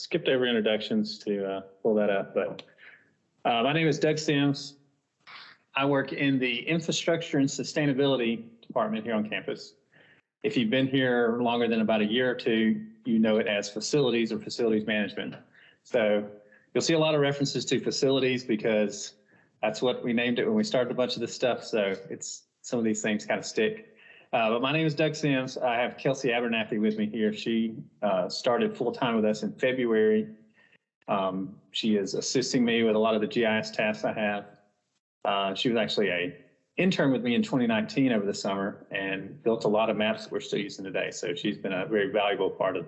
skipped over introductions to pull that up, but my name is Doug Sims. I work in the Infrastructure and Sustainability Department here on campus. If you've been here longer than about a year or two, you know it as facilities or facilities management. So you'll see a lot of references to facilities because that's what we named it when we started a bunch of this stuff. So it's some of these things kind of stick. But my name is Doug Sims. I have Kelsey Abernathy with me here. She started full-time with us in February. She is assisting me with a lot of the GIS tasks I have. She was actually an intern with me in 2019 over the summer and built a lot of maps that we're still using today. So she's been a very valuable part of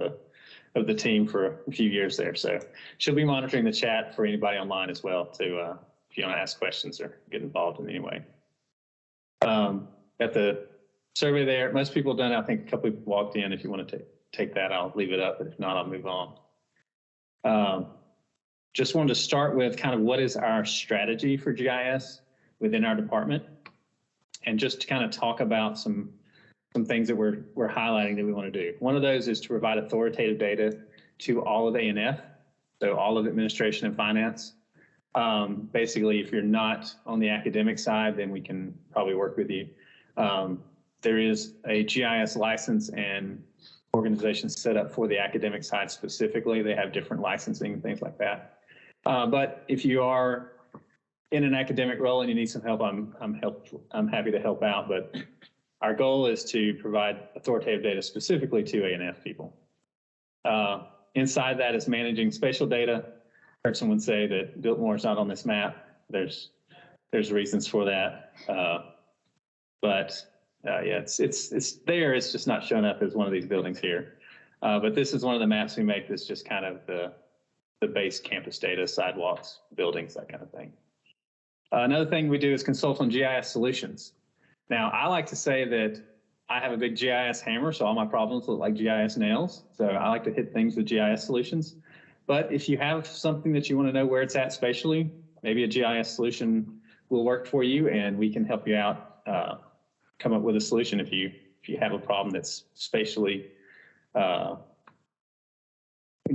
the team for a few years there. So she'll be monitoring the chat for anybody online as well to if you want to ask questions or get involved in any way. At the survey there, most people have done it. I think a couple people walked in. If you want to take that, I'll leave it up. But if not, I'll move on. Just wanted to start with kind of what is our strategy for GIS within our department, and just to kind of talk about some things that we're highlighting that we want to do. One of those is to provide authoritative data to all of A&F, so all of administration and finance. Basically, if you're not on the academic side, then we can probably work with you. There is a GIS license and organizations set up for the academic side specifically. They have different licensing and things like that. But if you are in an academic role and you need some help, I'm happy to help out. But our goal is to provide authoritative data specifically to A&F people. Inside that is managing spatial data. I heard someone say that Biltmore is not on this map. There's reasons for that. Yeah, it's there. It's just not showing up as one of these buildings here. But this is one of the maps we make that's just kind of the base campus data, sidewalks, buildings, that kind of thing. Another thing we do is consult on GIS solutions. Now, I like to say that I have a big GIS hammer, so all my problems look like GIS nails. So I like to hit things with GIS solutions. But if you have something that you want to know where it's at spatially, maybe a GIS solution will work for you, and we can help you out, come up with a solution if you have a problem that's spatially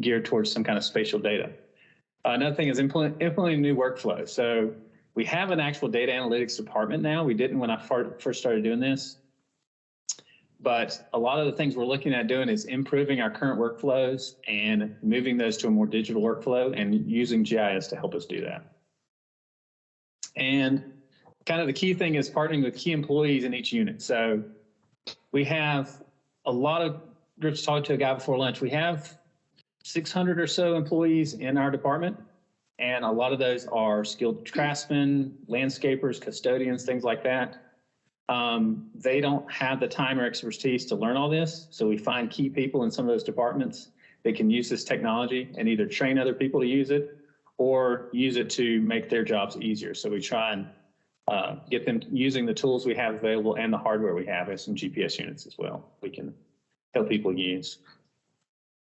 geared towards some kind of spatial data. Another thing is implementing new workflows. So we have an actual data analytics department now. We didn't when I first started doing this. But a lot of the things we're looking at doing is improving our current workflows and moving those to a more digital workflow and using GIS to help us do that. And kind of the key thing is partnering with key employees in each unit. So we have a lot of groups. Talked to a guy before lunch. We have 600 or so employees in our department, and a lot of those are skilled craftsmen, landscapers, custodians, things like that. They don't have the time or expertise to learn all this, so we find key people in some of those departments that can use this technology and either train other people to use it or use it to make their jobs easier. So we try and get them using the tools we have available and the hardware we have, and some GPS units as well we can help people use.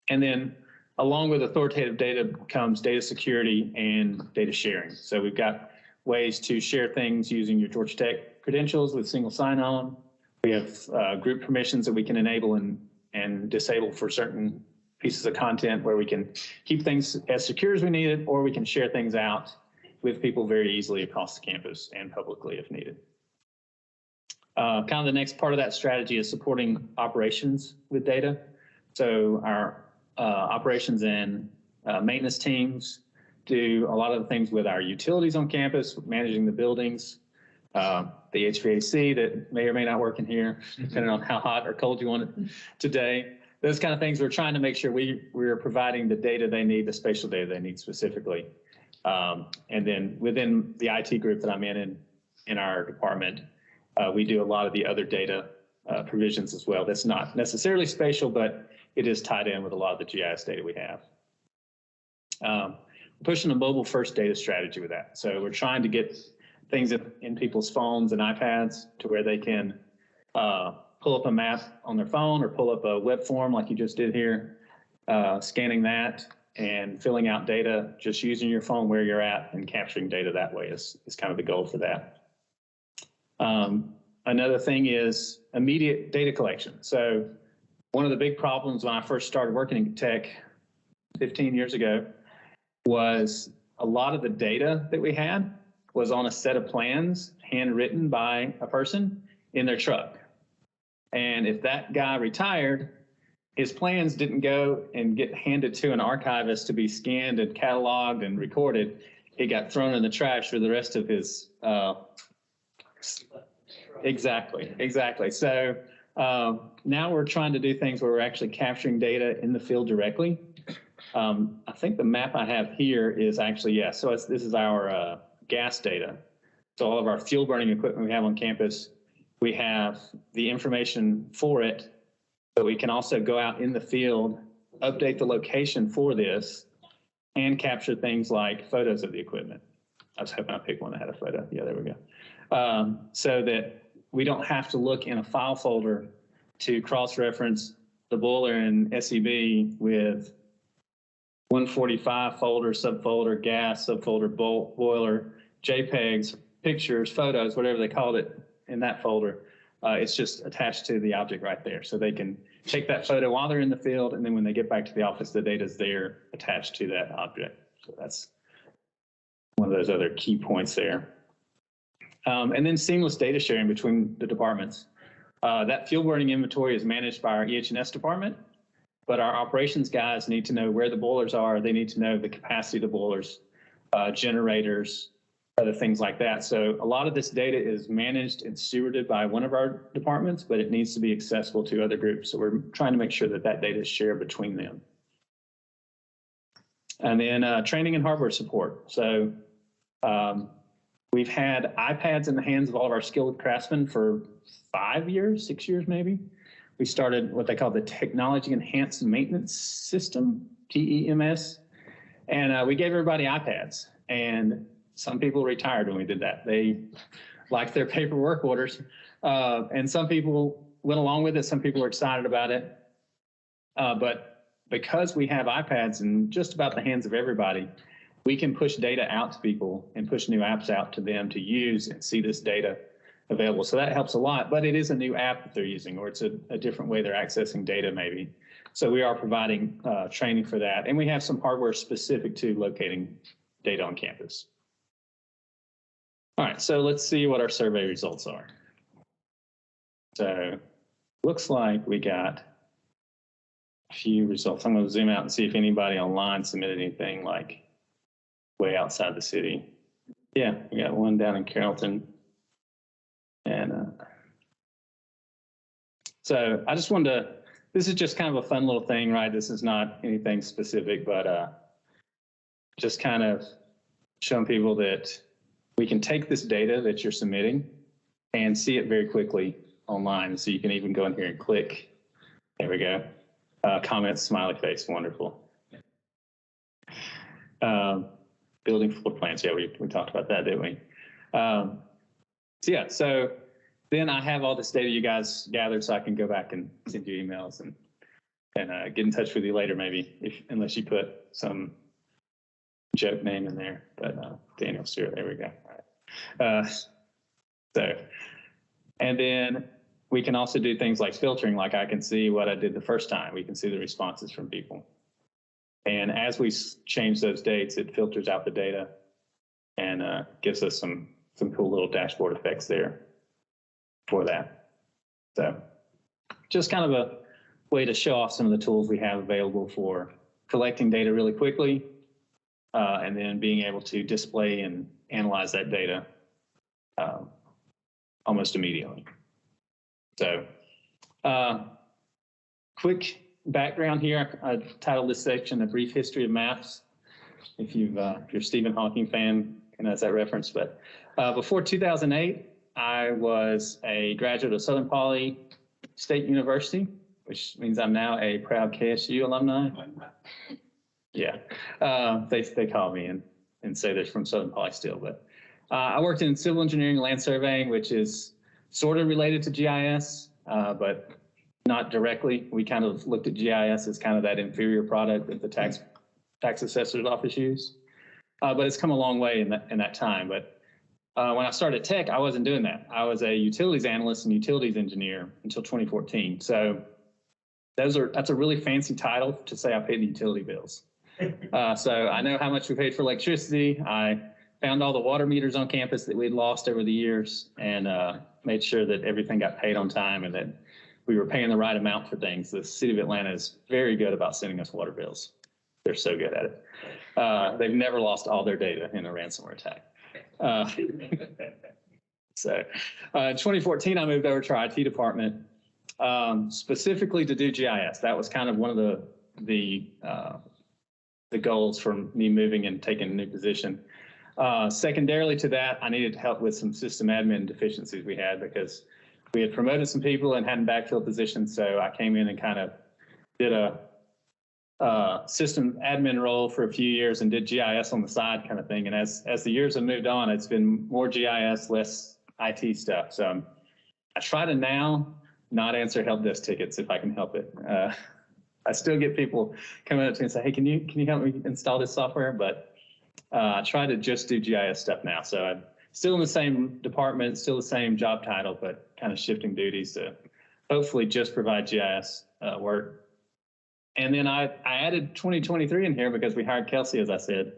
And then along with authoritative data comes data security and data sharing. So we've got ways to share things using your Georgia Tech credentials with single sign-on. We have group permissions that we can enable and disable for certain pieces of content, where we can keep things as secure as we need it, or we can share things out with people very easily across the campus and publicly if needed. Kind of the next part of that strategy is supporting operations with data. So our operations and maintenance teams do a lot of the things with our utilities on campus, managing the buildings, the HVAC that may or may not work in here, depending on how hot or cold you want it today. Those kind of things, we're trying to make sure we're providing the data they need, the spatial data they need specifically. And then within the IT group that I'm in our department, we do a lot of the other data provisions as well. That's not necessarily spatial, but it is tied in with a lot of the GIS data we have. We're pushing a mobile first data strategy with that. So we're trying to get things in people's phones and iPads to where they can pull up a map on their phone or pull up a web form like you just did here, scanning that and filling out data, just using your phone where you're at and capturing data that way is kind of the goal for that. Another thing is immediate data collection. So one of the big problems when I first started working in tech 15 years ago, was a lot of the data that we had was on a set of plans handwritten by a person in their truck. And if that guy retired, his plans didn't go and get handed to an archivist to be scanned and cataloged and recorded. It got thrown in the trash for the rest of his. Exactly. So now we're trying to do things where we're actually capturing data in the field directly. I think the map I have here is actually, yeah, so this is our gas data. So all of our fuel burning equipment we have on campus, we have the information for it, but we can also go out in the field, update the location for this, and capture things like photos of the equipment. I was hoping I picked one that had a photo. Yeah, there we go. So that we don't have to look in a file folder to cross-reference the boiler in SEB with 145 folder, subfolder, gas, subfolder, boiler, JPEGs, pictures, photos, whatever they called it in that folder. It's just attached to the object right there. So they can take that photo while they're in the field, and then when they get back to the office, the data is there attached to that object. So that's one of those other key points there. And then seamless data sharing between the departments. That fuel burning inventory is managed by our EH&S department, but our operations guys need to know where the boilers are. They need to know the capacity of the boilers, generators, other things like that. So a lot of this data is managed and stewarded by one of our departments, but it needs to be accessible to other groups. So we're trying to make sure that that data is shared between them. And then training and hardware support. So we've had iPads in the hands of all of our skilled craftsmen for 5 years, 6 years maybe. We started what they call the Technology Enhanced Maintenance System, TEMS, and we gave everybody iPads. And some people retired when we did that. They liked their paperwork orders. And some people went along with it. Some people were excited about it. But because we have iPads in just about the hands of everybody, we can push data out to people and push new apps out to them to use and see this data available. So that helps a lot, but it is a new app that they're using, or it's a different way they're accessing data maybe. So we are providing training for that. And we have some hardware specific to locating data on campus. All right, so let's see what our survey results are. So looks like we got a few results. I'm going to zoom out and see if anybody online submitted anything like way outside the city. Yeah, we got one down in Carrollton. And so I just wanted to, this is just kind of a fun little thing, right? This is not anything specific, but just kind of showing people that we can take this data that you're submitting and see it very quickly online. So you can even go in here and click. There we go. Comment, smiley face, wonderful. Building floor plans. Yeah, we talked about that, didn't we? So yeah, so then I have all this data you guys gathered, so I can go back and send you emails and get in touch with you later, maybe, unless you put some joke name in there. But Daniel Stewart, there we go. All right. And then we can also do things like filtering, like I can see what I did the first time. We can see the responses from people. And as we change those dates, it filters out the data and gives us some cool little dashboard effects there for that. So just kind of a way to show off some of the tools we have available for collecting data really quickly and then being able to display and analyze that data almost immediately. So quick background here. I titled this section A Brief History of Maps. If you're a Stephen Hawking fan, and that's that reference. But before 2008, I was a graduate of Southern Poly State University, which means I'm now a proud KSU alumni. Yeah, they call me and say they're from Southern Poly still. But I worked in civil engineering and land surveying, which is sort of related to GIS, but not directly. We kind of looked at GIS as kind of that inferior product that the tax assessor's office use. But it's come a long way in that time. But when I started tech, I wasn't doing that. I was a utilities analyst and utilities engineer until 2014. So that's a really fancy title to say I paid the utility bills. So I know how much we paid for electricity. I found all the water meters on campus that we'd lost over the years and made sure that everything got paid on time and that we were paying the right amount for things. The city of Atlanta is very good about sending us water bills. They're so good at it. They've never lost all their data in a ransomware attack. So in 2014, I moved over to our IT department, specifically to do GIS. That was kind of one of the goals for me moving and taking a new position. Secondarily to that, I needed help with some system admin deficiencies we had because we had promoted some people and hadn't backfilled positions. So I came in and kind of did a system admin role for a few years and did GIS on the side kind of thing. And as the years have moved on, it's been more GIS, less IT stuff. So I try to now not answer help desk tickets if I can help it. I still get people coming up to me and say, hey, can you help me install this software? But I try to just do GIS stuff now. So I'm still in the same department, still the same job title, but kind of shifting duties to hopefully just provide GIS work. And then I added 2023 in here because we hired Kelsey, as I said,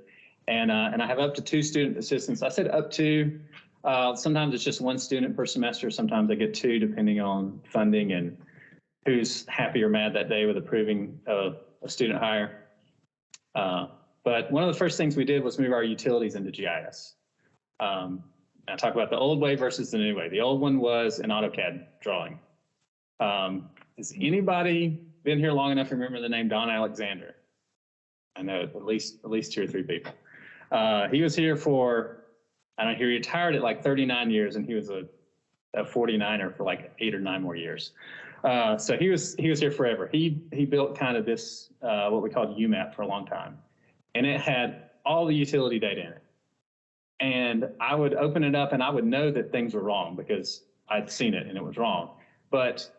and I have up to 2 student assistants. I said up to. Sometimes it's just 1 student per semester. Sometimes I get 2, depending on funding and who's happy or mad that day with approving a student hire. But one of the first things we did was move our utilities into GIS. I talk about the old way versus the new way. The old one was an AutoCAD drawing. Has anybody been here long enough to remember the name Don Alexander? I know at least 2 or 3 people. He was here for, I don't know, he retired at like 39 years, and he was a 49er for like 8 or 9 more years. So he was here forever. He built kind of this what we called UMAP for a long time, and it had all the utility data in it. And I would open it up, and I would know that things were wrong because I'd seen it and it was wrong. But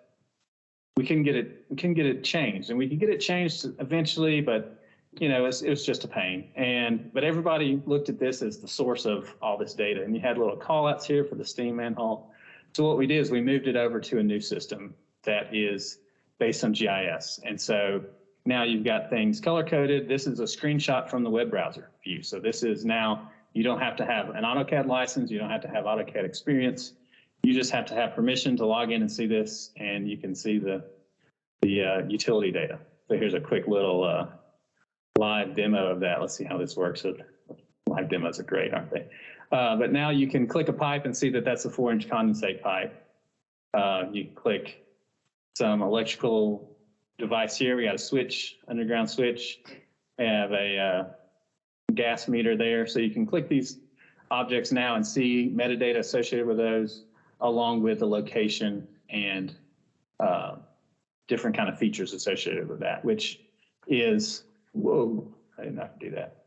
we couldn't get it changed, and we could get it changed eventually, but you know, it was just a pain. But everybody looked at this as the source of all this data, and you had little call outs here for the steam manhole. So what we did is we moved it over to a new system that is based on GIS. And so now you've got things color coded. This is a screenshot from the web browser view. So this is now, you don't have to have an AutoCAD license. You don't have to have AutoCAD experience. You just have to have permission to log in and see this, and you can see the utility data. So here's a quick little live demo of that. Let's see how this works. Live demos are great, aren't they? But now you can click a pipe and see that that's a 4-inch condensate pipe. You click some electrical device here. We got a switch, underground switch. We have a gas meter there. So you can click these objects now and see metadata associated with those, along with the location and different kind of features associated with that, which is, whoa, I didn't have to do that.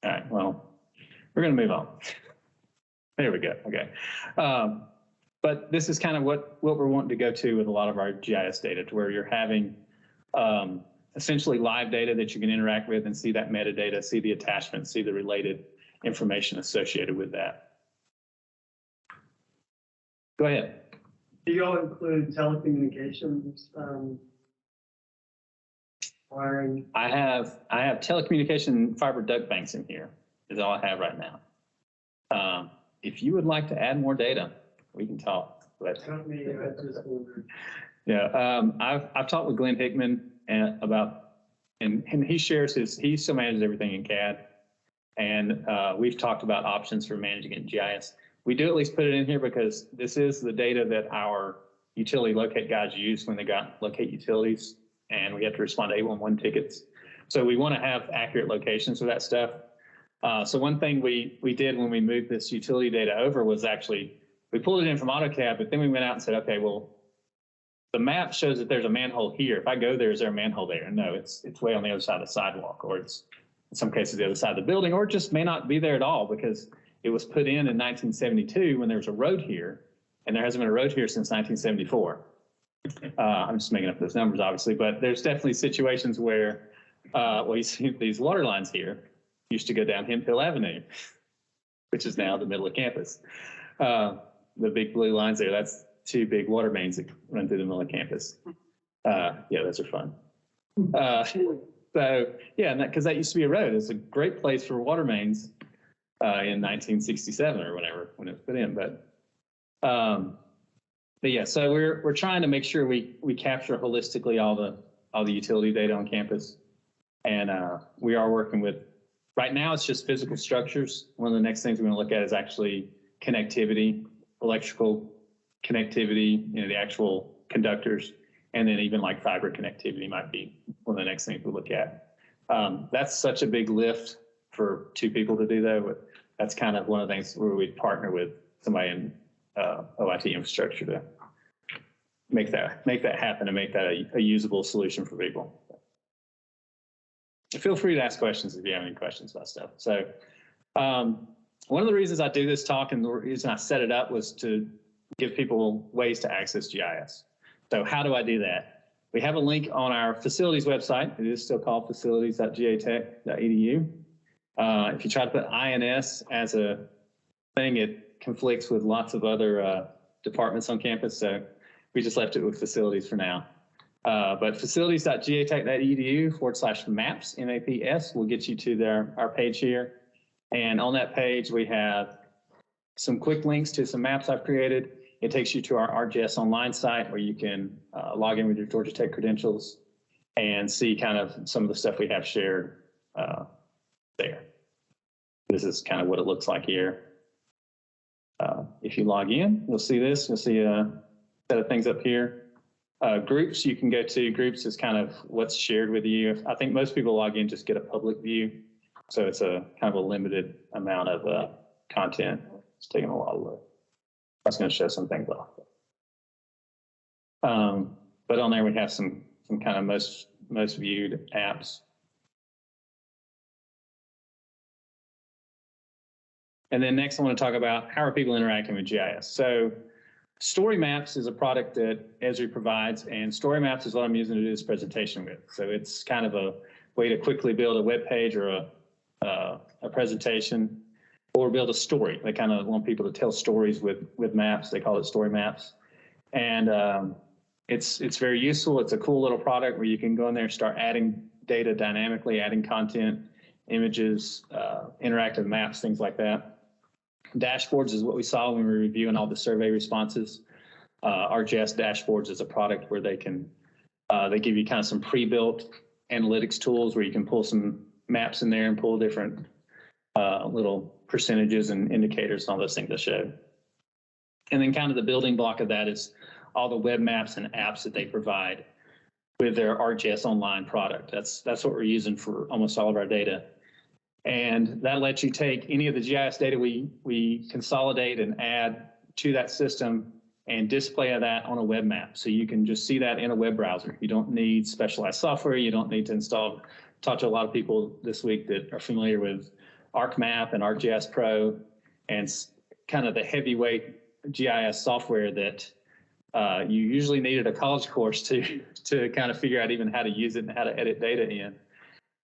All right, well, we're going to move on. There we go. Okay. But this is kind of what we're wanting to go to with a lot of our GIS data, to where you're having essentially live data that you can interact with and see that metadata, see the attachments, see the related information associated with that. Go ahead. Do you all include telecommunications wiring? I have telecommunication fiber duct banks in here, is all I have right now. If you would like to add more data, we can talk. But Not me, I just wondered. yeah, I've talked with Glenn Hickman about, and he shares he still manages everything in CAD, and we've talked about options for managing it in GIS. We do at least put it in here because this is the data that our utility locate guys use when they locate utilities, and we have to respond to 811 tickets. So we want to have accurate locations for that stuff. So one thing we did when we moved this utility data over was actually, we pulled it in from AutoCAD, but then we went out and said, okay, well, the map shows that there's a manhole here. If I go there, is there a manhole there? No, it's way on the other side of the sidewalk, or it's in some cases the other side of the building, or it just may not be there at all because it was put in 1972 when there was a road here, and there hasn't been a road here since 1974. I'm just making up those numbers, obviously, but there's definitely situations where, well, you see these water lines here used to go down Hemphill Avenue, which is now the middle of campus. The big blue lines there, that's 2 big water mains that run through the middle of campus. Yeah, those are fun. So yeah, and because that used to be a road. It's a great place for water mains in 1967 or whatever when it was put in. But yeah, so we're trying to make sure we capture holistically all the utility data on campus, and we are working with. Right now, it's just physical structures. One of the next things we're going to look at is actually connectivity, electrical connectivity, the actual conductors, and then even like fiber connectivity might be one of the next things we look at. That's such a big lift for two people to do, though. But that's kind of one of the things where we partner with somebody in OIT infrastructure to make that happen and make that a usable solution for people. Feel free to ask questions if you have any questions about stuff. So one of the reasons I do this talk and the reason I set it up was to give people ways to access GIS. So how do I do that? We have a link on our facilities website. It is still called facilities.gatech.edu. If you try to put INS as a thing, it conflicts with lots of other departments on campus. So we just left it with facilities for now. But facilities.gatech.edu/maps, MAPS, will get you to our page here. And on that page, we have some quick links to some maps I've created. It takes you to our RGS Online site where you can log in with your Georgia Tech credentials and see kind of some of the stuff we have shared there. This is kind of what it looks like here. If you log in, you'll see this. You'll see a set of things up here. Groups you can go to. Groups is kind of what's shared with you. I think most people log in just get a public view. So it's a kind of a limited amount of content. It's taking a while to load. I was going to show some things off. But on there we have some kind of most viewed apps. And then next I want to talk about how are people interacting with GIS. So Story Maps is a product that Esri provides, and Story Maps is what I'm using to do this presentation with. So it's kind of a way to quickly build a web page or a presentation, or build a story. They kind of want people to tell stories with maps. They call it Story Maps, and it's very useful. It's a cool little product where you can go in there and start adding data dynamically, adding content, images, interactive maps, things like that. Dashboards is what we saw when we were reviewing all the survey responses. RGS Dashboards is a product where they give you kind of some pre-built analytics tools where you can pull some maps in there and pull different little percentages and indicators and all those things to show. And then kind of the building block of that is all the web maps and apps that they provide with their RGS Online product. That's what we're using for almost all of our data. And that lets you take any of the GIS data we consolidate and add to that system and display that on a web map. So you can just see that in a web browser. You don't need specialized software. You don't need to install. Talked to a lot of people this week that are familiar with ArcMap and ArcGIS Pro and kind of the heavyweight GIS software that you usually needed a college course to kind of figure out even how to use it and how to edit data in.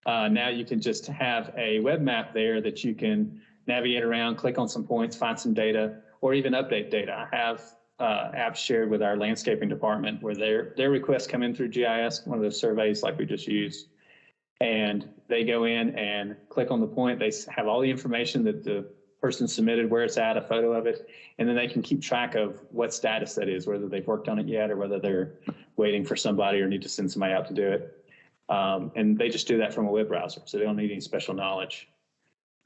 Now you can just have a web map there that you can navigate around, click on some points, find some data, or even update data. I have apps shared with our landscaping department where their requests come in through GIS, one of those surveys like we just used, and they go in and click on the point. They have all the information that the person submitted, where it's at, a photo of it, and then they can keep track of what status that is, whether they've worked on it yet or whether they're waiting for somebody or need to send somebody out to do it. And they just do that from a web browser, so they don't need any special knowledge.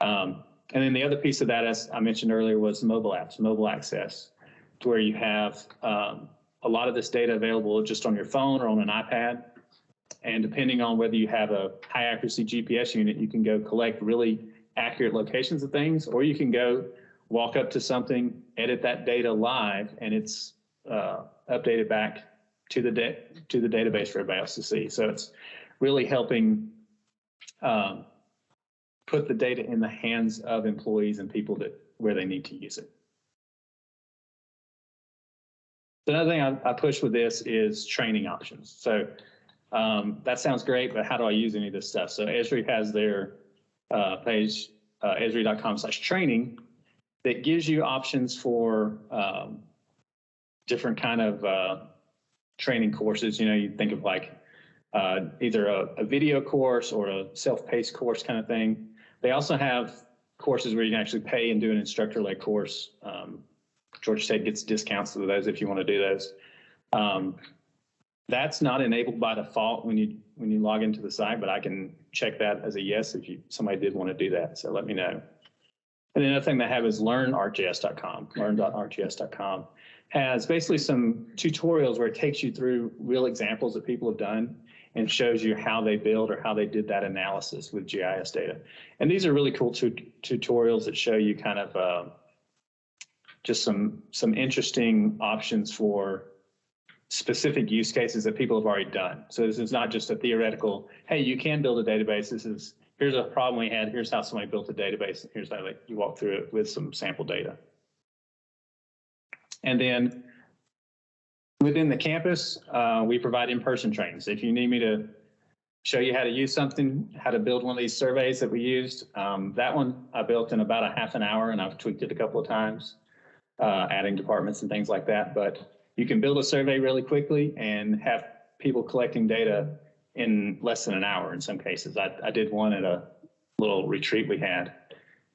And then the other piece of that, as I mentioned earlier, was mobile apps, mobile access, to where you have a lot of this data available just on your phone or on an iPad. And depending on whether you have a high accuracy GPS unit, you can go collect really accurate locations of things, or you can go walk up to something, edit that data live, and it's updated back to the database for everybody else to see. So it's really helping put the data in the hands of employees and people where they need to use it. Another thing I push with this is training options. So that sounds great, but how do I use any of this stuff? So Esri has their page, esri.com/training, that gives you options for different kind of training courses. You think of like either a video course or a self-paced course kind of thing. They also have courses where you can actually pay and do an instructor-led course. Georgia State gets discounts to those if you want to do those. That's not enabled by default when you log into the site, but I can check that as a yes if somebody did want to do that. So let me know. And the other thing they have is learn.arcgis.com. Learn.arcgis.com has basically some tutorials where it takes you through real examples that people have done and shows you how they build or how they did that analysis with GIS data. And these are really cool tutorials that show you kind of just some interesting options for specific use cases that people have already done. So this is not just a theoretical, hey, you can build a database. This is, here's a problem we had. Here's how somebody built a database. Here's how you walk through it with some sample data. And then within the campus, we provide in-person trainings. If you need me to show you how to use something, how to build one of these surveys that we used, that one I built in about a half an hour, and I've tweaked it a couple of times, adding departments and things like that. But you can build a survey really quickly and have people collecting data in less than an hour in some cases. I did one at a little retreat we had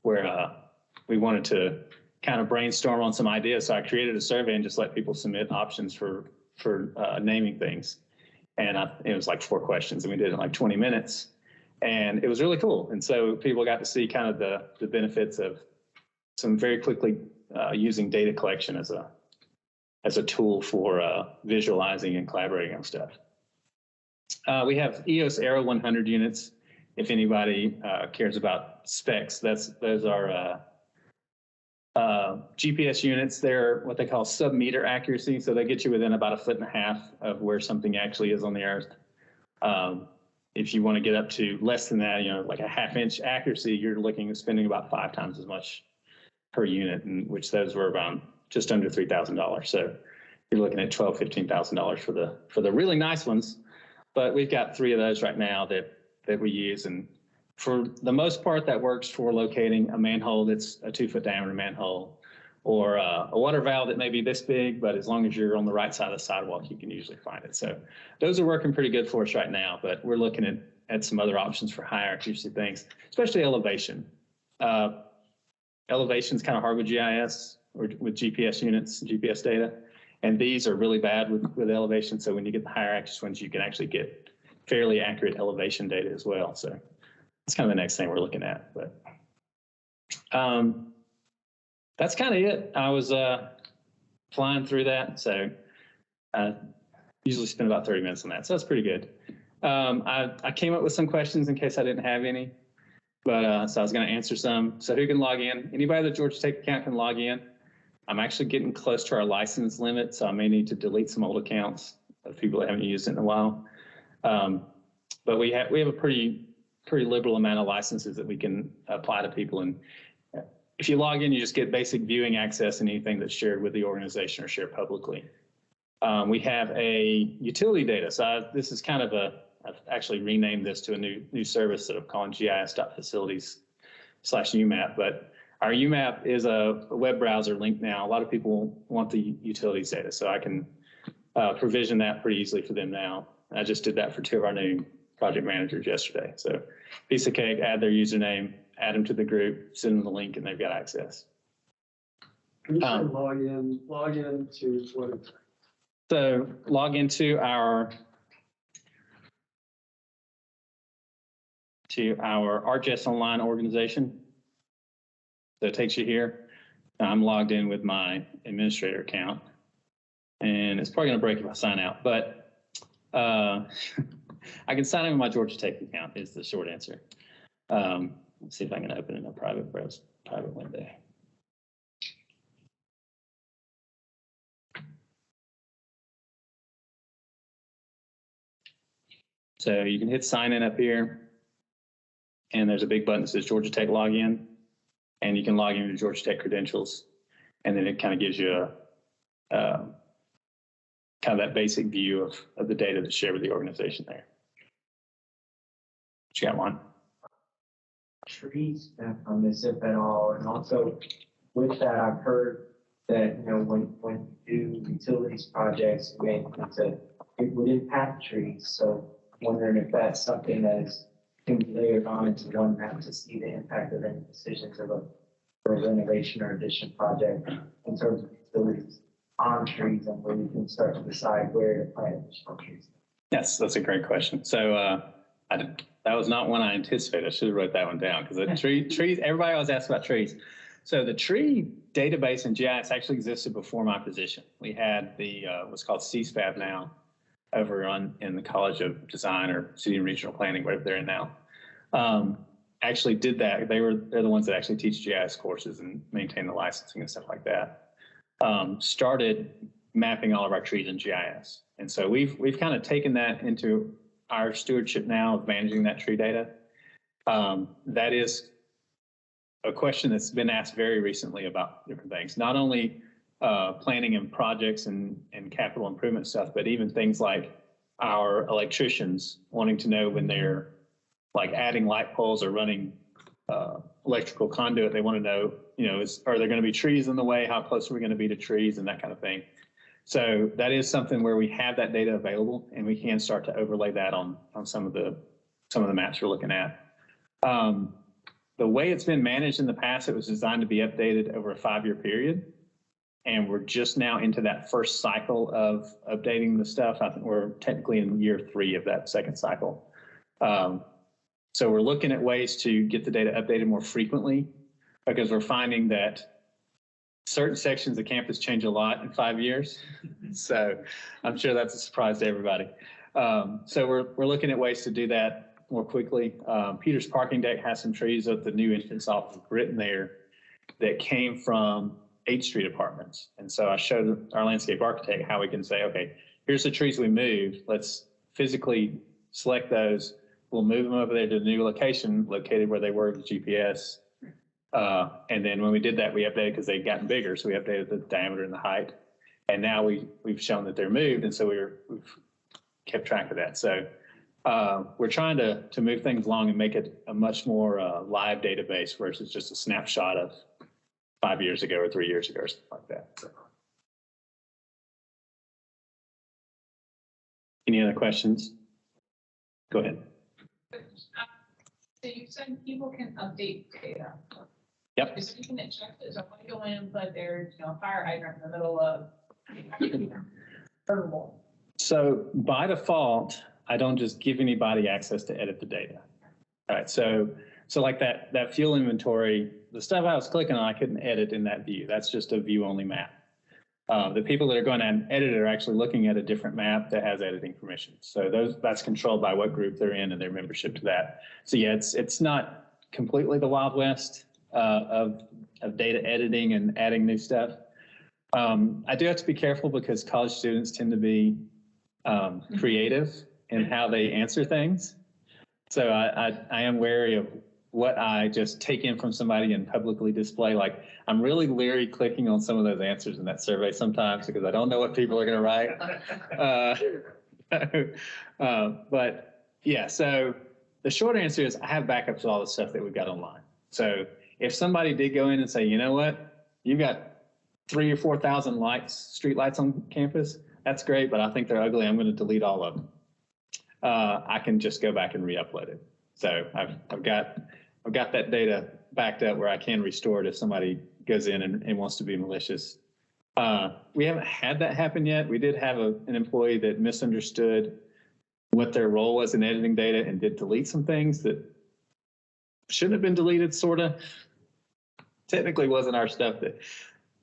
where we wanted to kind of brainstorm on some ideas. So I created a survey and just let people submit options for naming things. And it was like 4 questions, and we did it in like 20 minutes. And it was really cool. And so people got to see kind of the benefits of some very quickly using data collection as a tool for visualizing and collaborating on stuff. We have EOS Aero 100 units. If anybody cares about specs, those are GPS units. They're what they call sub-meter accuracy, so they get you within about 1.5 feet of where something actually is on the Earth. If you want to get up to less than that, like a 1/2 inch accuracy, you're looking at spending about 5 times as much per unit, and which those were around just under $3,000. So you're looking at $12,000, $15,000 for the really nice ones. But we've got 3 of those right now that we use, and for the most part, that works for locating a manhole that's a 2-foot diameter manhole, or a water valve that may be this big, but as long as you're on the right side of the sidewalk, you can usually find it. So those are working pretty good for us right now, but we're looking at some other options for higher accuracy things, especially elevation. Elevation's kind of hard with GIS or with GPS units, GPS data, and these are really bad with elevation. So when you get the higher accuracy ones, you can actually get fairly accurate elevation data as well. So that's kind of the next thing we're looking at, but that's kind of it. I was flying through that, so I usually spend about 30 minutes on that, so that's pretty good. I came up with some questions in case I didn't have any, but so I was going to answer some. So who can log in? Anybody with a Georgia Tech account can log in. I'm actually getting close to our license limit, so I may need to delete some old accounts of people that haven't used it in a while. But we have a pretty liberal amount of licenses that we can apply to people. And if you log in, you just get basic viewing access and anything that's shared with the organization or shared publicly. We have a utility data. So this is kind of I've actually renamed this to a new service that I'm calling gis.facilities/UMAP. But our UMAP is a web browser link now. A lot of people want the utilities data, so I can provision that pretty easily for them now. I just did that for 2 of our new project managers yesterday. So piece of cake, add their username, add them to the group, send them the link, and they've got access. Can you say log in to what? So log into our ArcGIS Online organization. So it takes you here. I'm logged in with my administrator account, and it's probably going to break if I sign out, but I can sign in with my Georgia Tech account is the short answer. Let's see if I can open it in a private window. So you can hit sign in up here, and there's a big button that says Georgia Tech login, and you can log in with Georgia Tech credentials, and then it kind of gives you a kind of that basic view of the data that's shared with the organization there. You got one? Trees on this, if at all, and also with that, I've heard that when you do utilities projects, it would impact trees. So wondering if that's something that is can be layered on into one map to see the impact of any decisions of a for a renovation or addition project in terms of facilities on trees and where you can start to decide where to plant additional trees. Yes, that's a great question. So that was not one I anticipated. I should have wrote that one down because the trees, everybody always asks about trees. So the tree database in GIS actually existed before my position. We had the what's called CSPAB now over in the College of Design or City and Regional Planning, whatever they're in now. Actually did that. They're the ones that actually teach GIS courses and maintain the licensing and stuff like that. Started mapping all of our trees in GIS. And so we've kind of taken that into our stewardship now of managing that tree data. That is a question that's been asked very recently about different things, not only planning and projects and capital improvement stuff, but even things like our electricians wanting to know when they're like adding light poles or running electrical conduit. They want to know, are there going to be trees in the way? How close are we going to be to trees and that kind of thing? So that is something where we have that data available and we can start to overlay that on some of the maps we're looking at. The way it's been managed in the past, it was designed to be updated over a 5-year period. And we're just now into that first cycle of updating the stuff. I think we're technically in year 3 of that second cycle. So we're looking at ways to get the data updated more frequently because we're finding that certain sections of campus change a lot in 5 years. So I'm sure that's a surprise to everybody. So we're looking at ways to do that more quickly. Peters Parking Deck has some trees at the new entrance off of Britton there that came from 8th Street apartments. And so I showed our landscape architect how we can say, okay, here's the trees we moved. Let's physically select those. We'll move them over there to the new location located where they were with GPS. And then when we did that, we updated because they'd gotten bigger. So we updated the diameter and the height. And now we've shown that they're moved. And so we've kept track of that. So we're trying to move things along and make it a much more live database versus just a snapshot of 5 years ago or 3 years ago or something like that. So. Any other questions? Go ahead. So you said people can update data. Yep. Is there anything that checks this? I want to go in, but there's a fire hydrant in the middle of purple. So by default, I don't just give anybody access to edit the data. All right. So like that fuel inventory, the stuff I was clicking on, I couldn't edit in that view. That's just a view only map. The people that are going to edit it are actually looking at a different map that has editing permissions. So that's controlled by what group they're in and their membership to that. So yeah, it's not completely the Wild West of data editing and adding new stuff. I do have to be careful because college students tend to be creative in how they answer things. So I am wary of what I just take in from somebody and publicly display. Like I'm really leery clicking on some of those answers in that survey sometimes because I don't know what people are going to write. But yeah, so the short answer is I have backups of all the stuff that we've got online. So if somebody did go in and say, you know what, you've got 3,000 or 4,000 street lights on campus, that's great, but I think they're ugly. I'm going to delete all of them. I can just go back and re-upload it. So I've got that data backed up where I can restore it if somebody goes in and wants to be malicious. We haven't had that happen yet. We did have an employee that misunderstood what their role was in editing data and did delete some things that shouldn't have been deleted, sort of. Technically wasn't our stuff that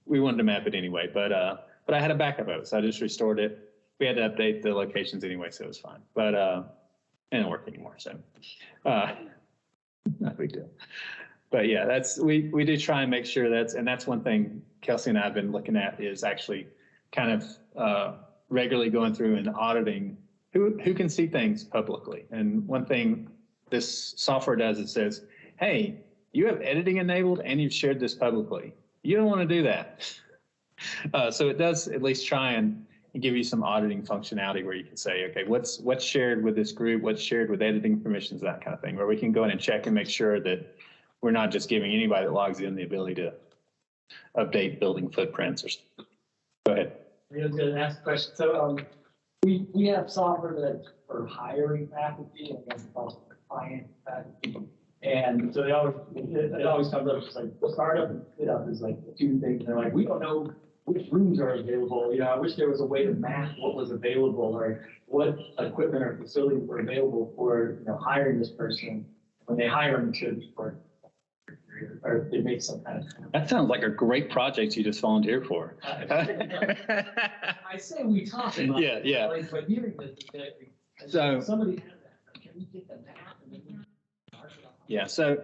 we wanted to map it anyway, but I had a backup of it, so I just restored it. We had to update the locations anyway, so it was fine. But it didn't work anymore, so not a big deal. But yeah, we do try and make sure that's one thing Kelsey and I have been looking at is actually kind of regularly going through and auditing who can see things publicly. And one thing this software does, it says, hey, you have editing enabled and you've shared this publicly. You don't want to do that. So it does at least try and give you some auditing functionality where you can say, okay, what's shared with this group, what's shared with editing permissions, that kind of thing, where we can go in and check and make sure that we're not just giving anybody that logs in the ability to update building footprints or something. Go ahead. I was going to ask a question. So We have software that for hiring faculty and then also for client faculty. And so it always comes up, it's like startup and fit up is like the two things. They're like, we don't know which rooms are available. You know, I wish there was a way to map what was available or what equipment or facilities were available for, you know, hiring this person. When they hire them to, or they make some kind of. That sounds like a great project you just volunteered for. I say we talk about Yeah, it, yeah. like, but hearing that, So- somebody has that, can we get the map and then? Yeah, so,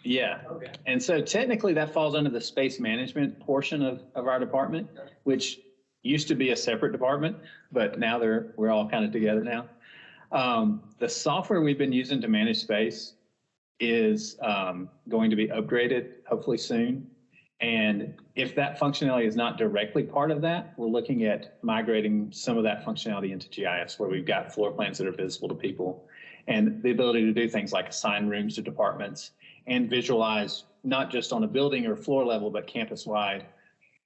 yeah. Okay. And so technically that falls under the space management portion of our department, which used to be a separate department, but now we're all kind of together now. The software we've been using to manage space is going to be upgraded hopefully soon. And if that functionality is not directly part of that, we're looking at migrating some of that functionality into GIS, where we've got floor plans that are visible to people and the ability to do things like assign rooms to departments and visualize not just on a building or floor level, but campus-wide,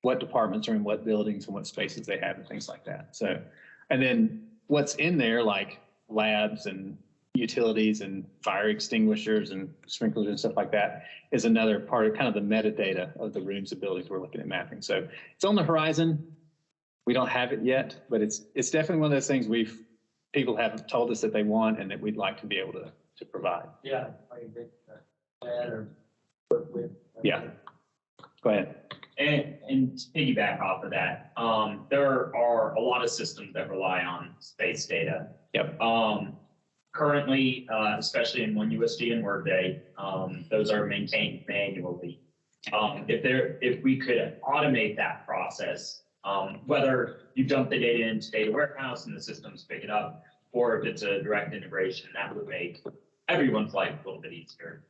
what departments are in what buildings and what spaces they have and things like that. So, and then what's in there, like labs and utilities and fire extinguishers and sprinklers and stuff like that, is another part of kind of the metadata of the rooms and buildings we're looking at mapping. So it's on the horizon. We don't have it yet, but it's definitely one of those things people have told us that they want and that we'd like to be able to provide. Yeah. I can think that or work with. Yeah. Go ahead. And to piggyback off of that, there are a lot of systems that rely on space data. Yep. Currently, especially in OneUSD and Workday, those are maintained manually. If we could automate that process, whether you dump the data into data warehouse and the systems pick it up, or if it's a direct integration, that would make everyone's life a little bit easier.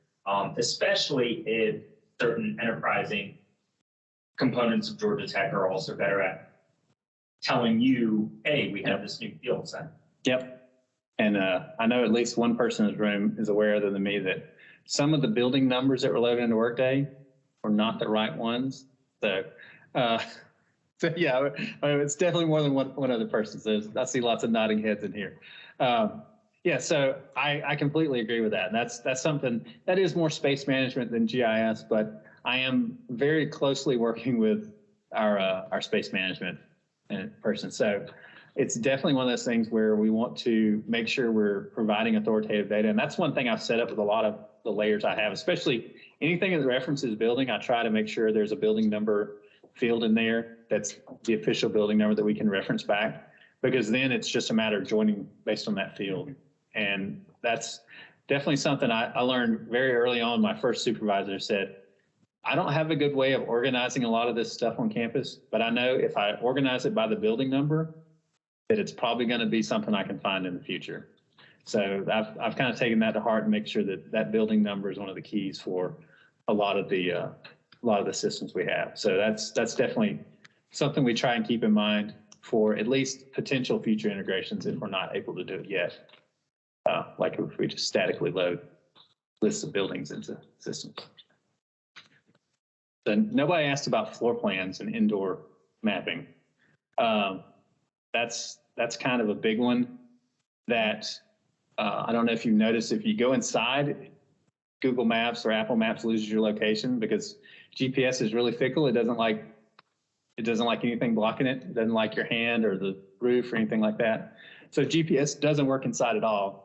Especially if certain enterprising components of Georgia Tech are also better at telling you, hey, we have this new field set. Yep. And I know at least one person in this room is aware other than me that some of the building numbers that were loaded into Workday were not the right ones. So, so yeah, I mean, it's definitely more than one other person. So I see lots of nodding heads in here. Yeah, so I completely agree with that. And that's something that is more space management than GIS, but I am very closely working with our space management person. So it's definitely one of those things where we want to make sure we're providing authoritative data. And that's one thing I've set up with a lot of the layers I have, especially anything that references building. I try to make sure there's a building number field in there that's the official building number that we can reference back, because then it's just a matter of joining based on that field. And that's definitely something I learned very early on. My first supervisor said, I don't have a good way of organizing a lot of this stuff on campus, but I know if I organize it by the building number, that it's probably going to be something I can find in the future. So I've kind of taken that to heart and make sure that that building number is one of the keys for a lot of the systems we have. So that's definitely something we try and keep in mind for at least potential future integrations if we're not able to do it yet. Like if we just statically load lists of buildings into systems. Then nobody asked about floor plans and indoor mapping. That's kind of a big one that I don't know if you've noticed, if you go inside, Google Maps or Apple Maps loses your location because GPS is really fickle. It doesn't like anything blocking it. It doesn't like your hand or the roof or anything like that. So GPS doesn't work inside at all.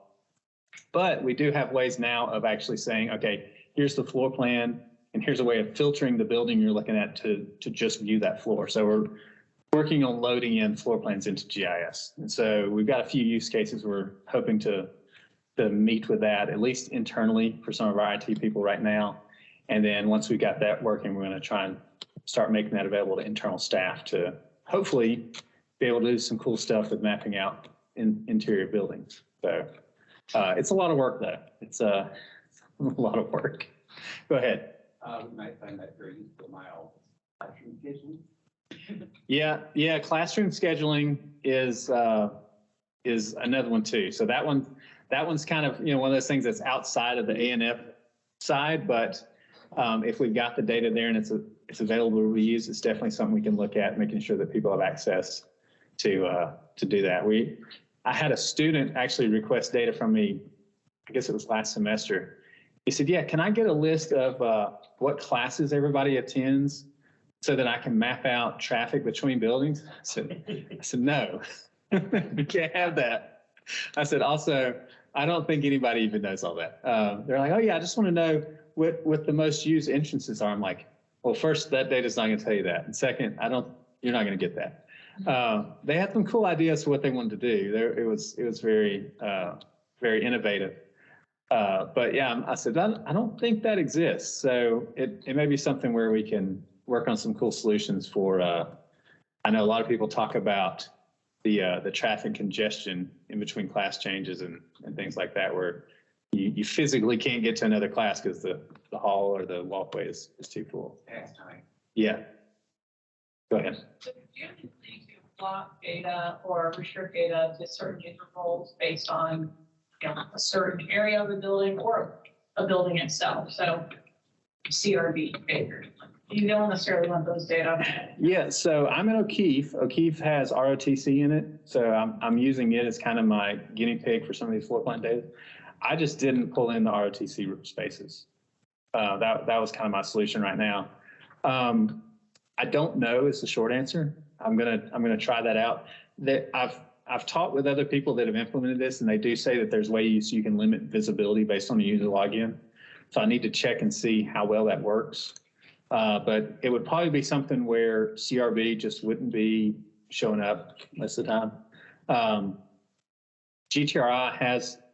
But we do have ways now of actually saying, okay, here's the floor plan, and here's a way of filtering the building you're looking at to just view that floor. So we're working on loading in floor plans into GIS. And so we've got a few use cases we're hoping to meet with that, at least internally for some of our IT people right now. And then once we got that working, we're going to try and start making that available to internal staff to hopefully be able to do some cool stuff with mapping out interior buildings. So it's a lot of work, though. It's a lot of work. Go ahead. We might find that very useful in my office. Classroom scheduling. Yeah. Classroom scheduling is another one too. So that one's kind of, one of those things that's outside of the A&F side, but if we've got the data there and it's available to reuse, it's definitely something we can look at, making sure that people have access to do that. I had a student actually request data from me, I guess it was last semester. He said, yeah, can I get a list of what classes everybody attends so that I can map out traffic between buildings? I said, no, we can't have that. I said, also, I don't think anybody even knows all that. They're like, oh yeah, I just want to know what the most used entrances are. I'm like, well, first, that data's not going to tell you that. And second, you're not going to get that. They had some cool ideas for what they wanted to do. It was very, very innovative. But yeah, I said, I don't think that exists. So it may be something where we can work on some cool solutions for, I know a lot of people talk about the traffic congestion in between class changes and things like that, where you physically can't get to another class because the hall or the walkway is too full. Yeah. Go ahead. So do you have anything to block data or restrict data to certain intervals based on, a certain area of the building or a building itself? So CRB behavior. You don't necessarily want those data. Yeah, so I'm at O'Keefe. O'Keefe has ROTC in it, so I'm using it as kind of my guinea pig for some of these floor plan data. I just didn't pull in the ROTC spaces. That was kind of my solution right now. I don't know is the short answer. I'm gonna try that out. I've talked with other people that have implemented this, and they do say that there's ways you can limit visibility based on the user login. So I need to check and see how well that works. But it would probably be something where CRB just wouldn't be showing up most of the time. GTRI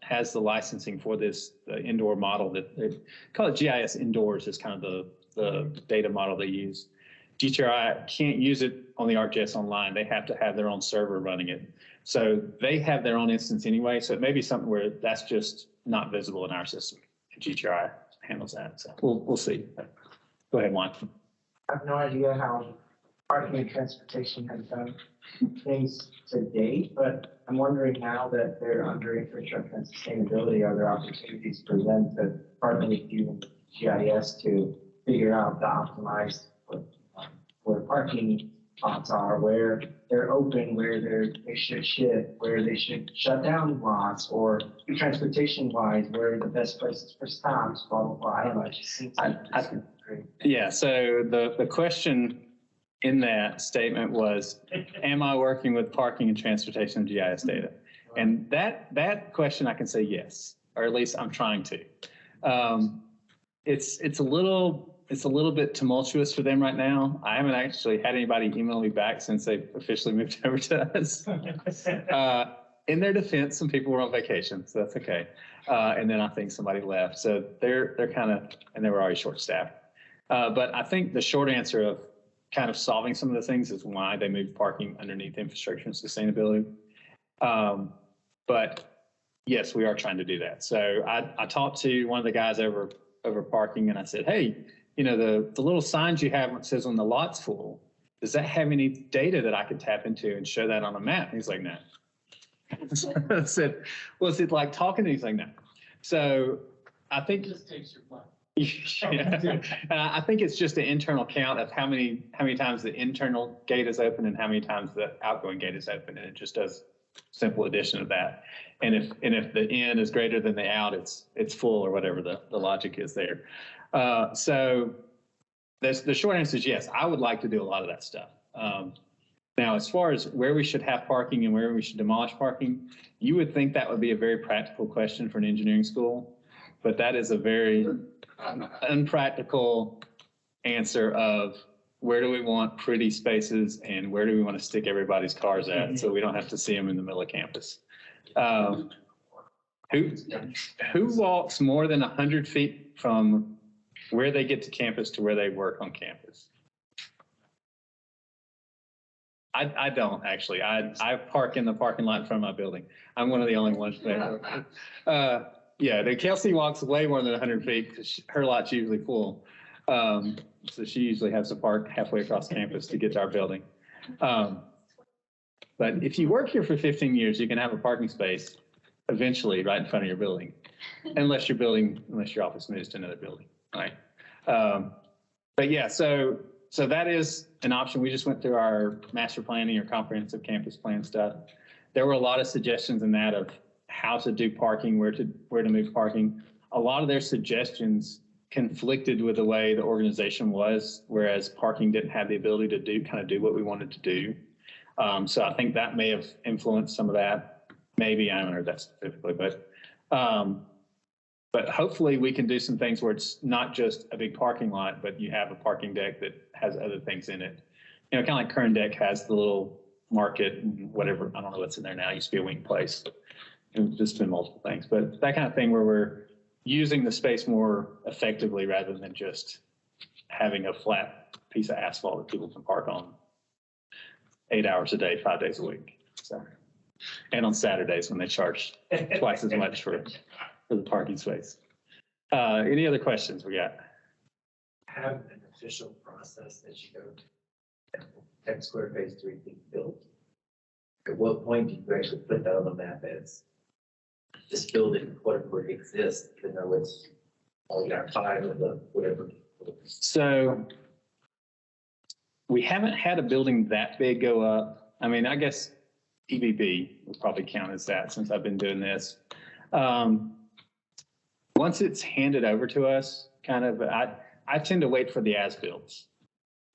has the licensing for this indoor model that they call it GIS Indoors is kind of the data model they use. GTRI can't use it on the ArcGIS Online. They have to have their own server running it. So they have their own instance anyway. So it may be something where that's just not visible in our system. GTRI handles that. So we'll see. Go ahead, Juan. I have no idea how parking and transportation has done things to date, but I'm wondering now that they're under infrastructure and sustainability, are there opportunities for them to partner with you and GIS to figure out the optimized where parking spots are, where they're open, where they should shift, where they should shut down lots, or transportation wise, where are the best places for stops, blah, blah, blah. I don't know. It just seems like great. Yeah, so the question in that statement was, am I working with parking and transportation GIS data? And that question I can say yes, or at least I'm trying to. It's a little bit tumultuous for them right now. I haven't actually had anybody email me back since they officially moved over to us. In their defense, some people were on vacation, so that's okay. And then I think somebody left, so they're kind of, and they were already short-staffed. But I think the short answer of kind of solving some of the things is why they moved parking underneath infrastructure and sustainability. But yes, we are trying to do that. So I talked to one of the guys over parking, and I said, hey, the little signs you have that says when the lot's full, does that have any data that I could tap into and show that on a map? And he's like, no. I said, well, is it like talking? And he's like, no. So I think It just takes your money. yeah. I think it's just an internal count of how many times the internal gate is open and how many times the outgoing gate is open, and it just does simple addition of that. And if the in is greater than the out, it's full or whatever the logic is there. So the short answer is yes, I would like to do a lot of that stuff. Now, as far as where we should have parking and where we should demolish parking, you would think that would be a very practical question for an engineering school, but that is a very unpractical answer of where do we want pretty spaces and where do we want to stick everybody's cars at so we don't have to see them in the middle of campus. Who walks more than 100 feet from where they get to campus to where they work on campus? I don't actually. I park in the parking lot in front of my building. I'm one of the only ones there. Yeah, Kelsey walks way more than 100 feet because her lot's usually full. So she usually has to park halfway across campus to get to our building. But if you work here for 15 years, you can have a parking space eventually right in front of your building, unless your office moves to another building, right? But yeah, so so that is an option. We just went through our master planning or comprehensive campus plan stuff. There were a lot of suggestions in that of how to do parking, where to move parking. A lot of their suggestions conflicted with the way the organization was, whereas parking didn't have the ability to do what we wanted to do. So I think that may have influenced some of that. Maybe, I haven't heard that specifically, but hopefully we can do some things where it's not just a big parking lot, but you have a parking deck that has other things in it. You know, kind of like Kern Deck has the little market and whatever, I don't know what's in there now, it used to be a wing place. It's just been multiple things, but that kind of thing where we're using the space more effectively rather than just having a flat piece of asphalt that people can park on 8 hours a day, 5 days a week. So, and on Saturdays when they charge twice as much for the parking space. Any other questions we got? Have an official process that you go to. Tech Square Phase 3 being built. At what point do you actually put that on the map as this building, whatever exists, even though it's only got 5 of the whatever? So we haven't had a building that big go up. I mean, I guess EVP would probably count as that since I've been doing this. Once it's handed over to us, kind of, I tend to wait for the as-builts.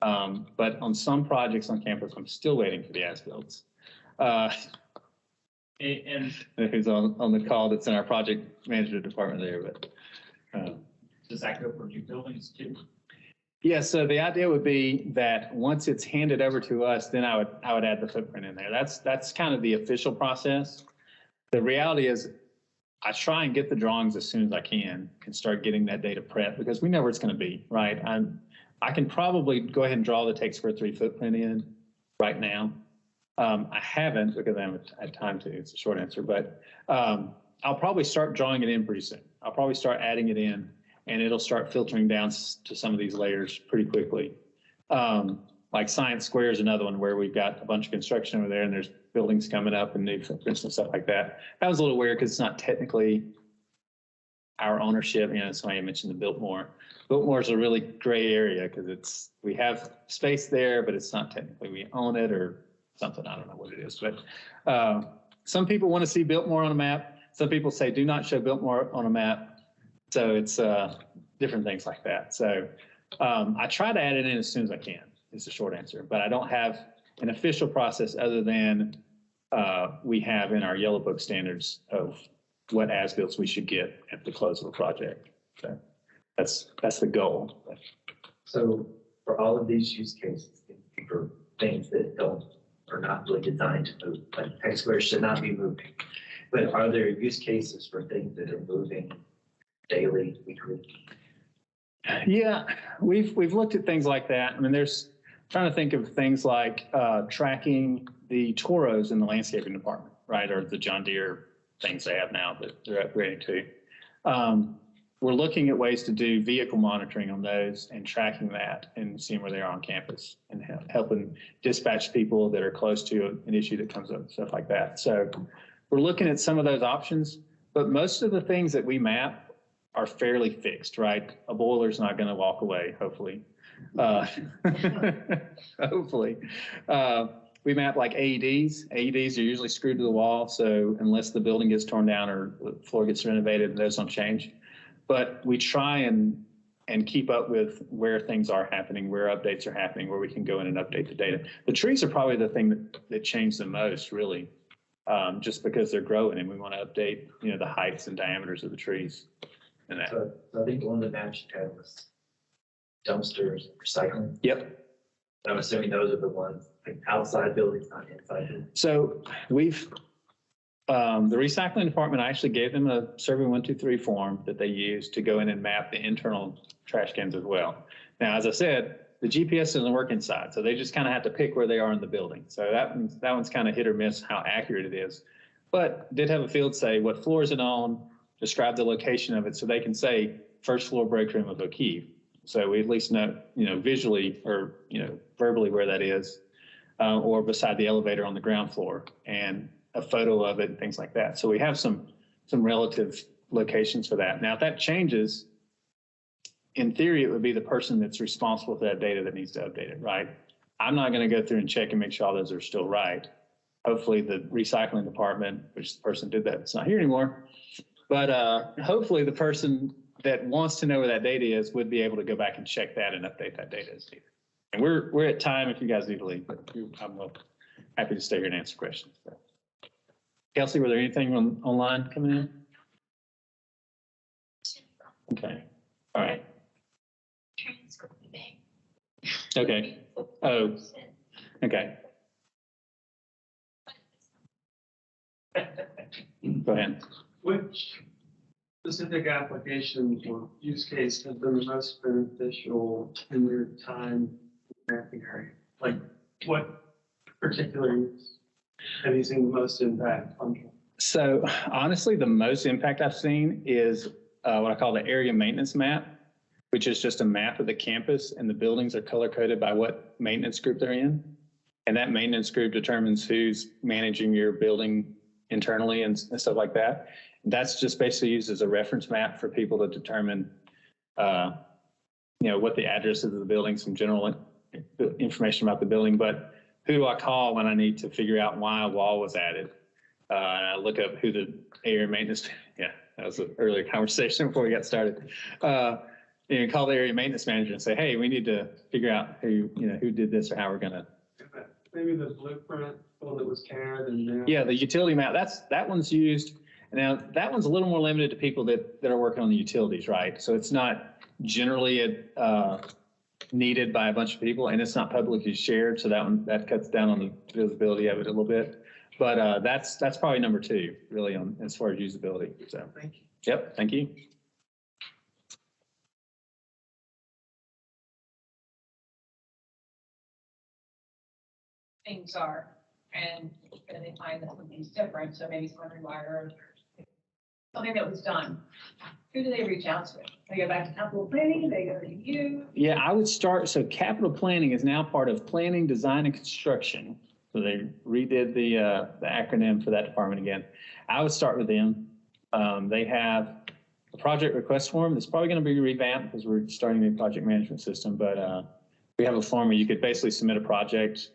But on some projects on campus, I'm still waiting for the as-builts. And Who's on the call that's in our project management department there, but. does that go for new buildings too? Yeah, so the idea would be that once it's handed over to us, then I would add the footprint in there. That's kind of the official process. The reality is I try and get the drawings as soon as I can and start getting that data prep because we know where it's going to be, right? I can probably go ahead and draw the Tech Square 3 footprint in right now. I haven't because I haven't had time to. It's a short answer, but I'll probably start drawing it in pretty soon. I'll probably start adding it in and it'll start filtering down to some of these layers pretty quickly. Like Science Square is another one where we've got a bunch of construction over there and there's buildings coming up and new footprints and stuff like that. That was a little weird because it's not technically our ownership. You know, somebody mentioned the Biltmore. Biltmore is a really gray area because we have space there, but it's not technically we own it or something. I don't know what it is, but some people want to see Biltmore on a map. Some people say do not show Biltmore on a map. So it's different things like that. So I try to add it in as soon as I can. Is the short answer, but I don't have an official process other than we have in our Yellow Book standards of what as-builts we should get at the close of a project. So that's the goal. So for all of these use cases, for things that are not really designed to move, like Tech Square should not be moving. But are there use cases for things that are moving daily, weekly? Yeah, we've looked at things like that. I mean, trying to think of things like tracking the Toros in the landscaping department, right? Or the John Deere things they have now that they're upgrading to. We're looking at ways to do vehicle monitoring on those and tracking that and seeing where they are on campus and helping dispatch people that are close to an issue that comes up, stuff like that. So we're looking at some of those options, but most of the things that we map are fairly fixed, right? A boiler's not going to walk away, hopefully. Hopefully. We map like AEDs. AEDs are usually screwed to the wall, so unless the building gets torn down or the floor gets renovated, those don't change. But we try and keep up with where things are happening, where updates are happening, where we can go in and update the data. The trees are probably the thing that changed the most, really, just because they're growing and we want to update, the heights and diameters of the trees. And that. So I think one of the maps you had was dumpsters, recycling. Yep. I'm assuming those are the ones like outside buildings, not inside buildings. So we've, the recycling department, I actually gave them a Survey 123 form that they use to go in and map the internal trash cans as well. Now, as I said, the GPS doesn't work inside, so they just kind of have to pick where they are in the building. So that one's kind of hit or miss how accurate it is. But did have a field say what floor is it on, describe the location of it, so they can say first floor break room of O'Keefe. So we at least know, visually or, verbally where that is, or beside the elevator on the ground floor and a photo of it and things like that. So we have some relative locations for that. Now, if that changes, in theory, it would be the person that's responsible for that data that needs to update it, right? I'm not going to go through and check and make sure all those are still right. Hopefully the recycling department, which the person did that, it's not here anymore. But hopefully the person that wants to know where that data is would be able to go back and check that and update that data as needed. And we're at time if you guys need to leave, but I'm happy to stay here and answer questions. Kelsey, were there anything online coming in? Okay, all right, Transcribing. okay, oh, okay, go ahead. Which specific application or use case has been the most beneficial in your time mapping area? Like what particular use have you seen the most impact on? So honestly, the most impact I've seen is what I call the area maintenance map, which is just a map of the campus and the buildings are color coded by what maintenance group they're in. And that maintenance group determines who's managing your building internally and stuff like that. That's just basically used as a reference map for people to determine, what the address is of the building, some general information about the building, but who do I call when I need to figure out why a wall was added? And I look up who the area maintenance, that was an earlier conversation before we got started. Call the area maintenance manager and say, hey, we need to figure out who did this or how we're gonna. Maybe the blueprint, one that was CAD and now. Yeah, the utility map, that one's used. Now, that one's a little more limited to people that are working on the utilities, right? So it's not generally needed by a bunch of people and it's not publicly shared. So that cuts down on the visibility of it a little bit. But that's probably number 2, really, on as far as usability. So, Thank you. Yep, thank you. Things are, and they find that something's different, so maybe someone rewired something that was done. Who do they reach out to? They go back to capital planning, they go to you? Yeah, I would start, so capital planning is now part of planning, design, and construction. So they redid the acronym for that department again. I would start with them. They have a project request form that's probably going to be revamped because we're starting a new project management system, but we have a form where you could basically submit a project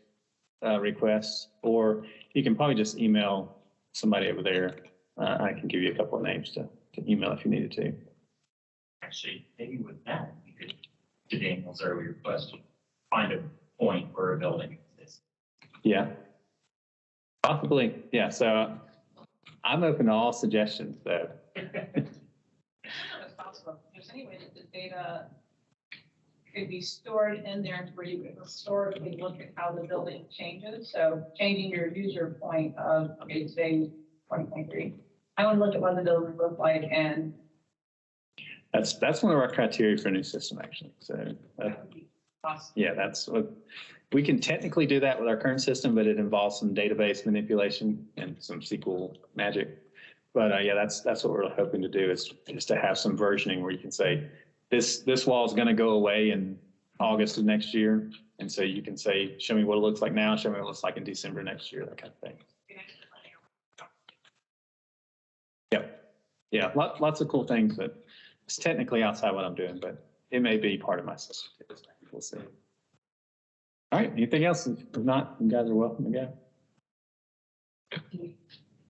request, or you can probably just email somebody over there. I can give you a couple of names to email if you needed to. Actually, maybe with that, you could, to Daniel's earlier question, find a point where a building exists. Yeah, possibly. Yeah, so I'm open to all suggestions, though. It's possible. If there's any way that the data could be stored in there where you could historically look at how the building changes. So changing your user point of, okay, today, 2023. I want to look at what the building looked like, and That's one of our criteria for a new system, actually. So that would be awesome. yeah, that's what we can technically do that with our current system, but it involves some database manipulation and some SQL magic. But yeah, that's what we're hoping to do is to have some versioning where you can say this wall is going to go away in August of next year, and so you can say, show me what it looks like now, show me what it looks like in December next year, that kind of thing. Yep. Yeah, lots of cool things that it's technically outside what I'm doing, but it may be part of my system. We'll see. All right, anything else? If not, you guys are welcome to go.